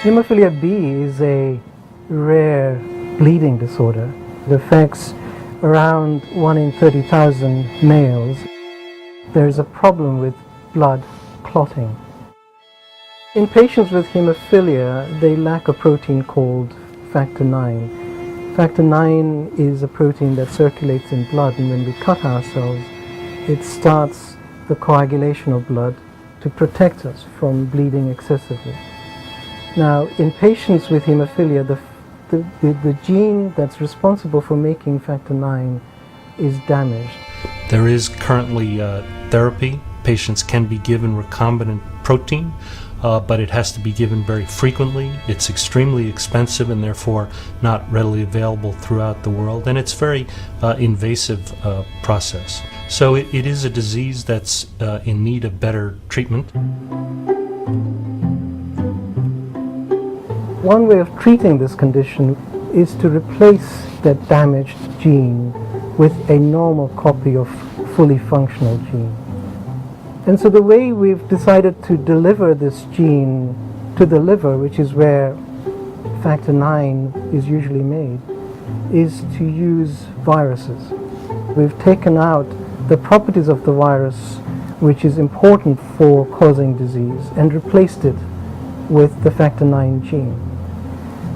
Hemophilia B is a rare bleeding disorder. It affects around 1 in 30,000 males. There is a problem with blood clotting. In patients with hemophilia, they lack a protein called factor IX. Factor IX is a protein that circulates in blood, and when we cut ourselves, it starts the coagulation of blood to protect us from bleeding excessively. Now, in patients with hemophilia, the gene that's responsible for making factor IX is damaged. There is currently therapy. Patients can be given recombinant protein, but it has to be given very frequently. It's extremely expensive and therefore not readily available throughout the world, and it's a very invasive process. So it is a disease that's in need of better treatment. One way of treating this condition is to replace that damaged gene with a normal copy of fully functional gene. And so the way we've decided to deliver this gene to the liver, which is where factor IX is usually made, is to use viruses. We've taken out the properties of the virus, which is important for causing disease, and replaced it with the factor IX gene.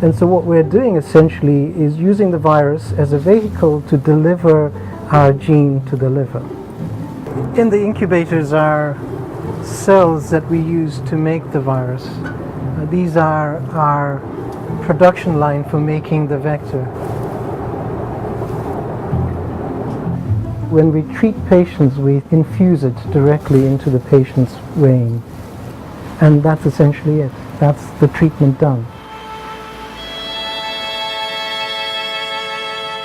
And so what we're doing essentially is using the virus as a vehicle to deliver our gene to the liver. In the incubators are cells that we use to make the virus. These are our production line for making the vector. When we treat patients, we infuse it directly into the patient's vein. And that's essentially it. That's the treatment done.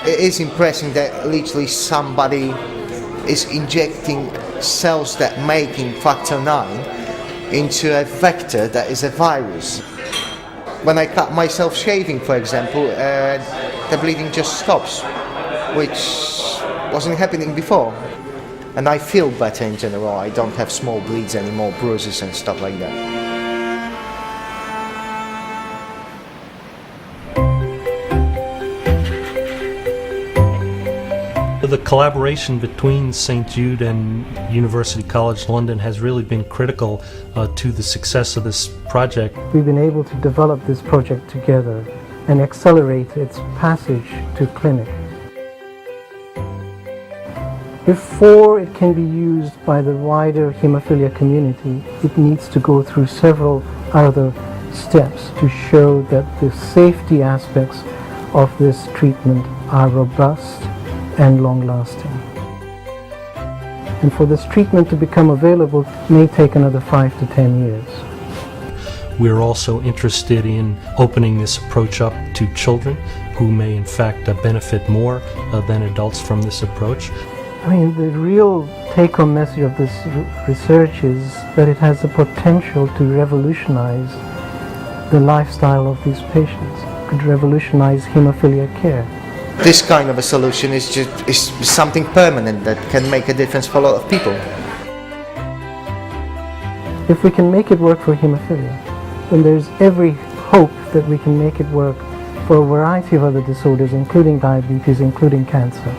It is impressive that literally somebody is injecting cells that making factor IX into a vector that is a virus. When I cut myself shaving, for example, the bleeding just stops, which wasn't happening before. And I feel better in general. I don't have small bleeds anymore, bruises and stuff like that. The collaboration between St. Jude and University College London has really been critical to the success of this project. We've been able to develop this project together and accelerate its passage to clinic. Before it can be used by the wider hemophilia community, it needs to go through several other steps to show that the safety aspects of this treatment are robust and long-lasting. And for this treatment to become available may take another 5 to 10 years. We're also interested in opening this approach up to children who may in fact benefit more than adults from this approach. I mean, the real take-home message of this research is that it has the potential to revolutionize the lifestyle of these patients. It could revolutionize hemophilia care. This kind of a solution is something permanent that can make a difference for a lot of people. If we can make it work for hemophilia, then there's every hope that we can make it work for a variety of other disorders, including diabetes, including cancer.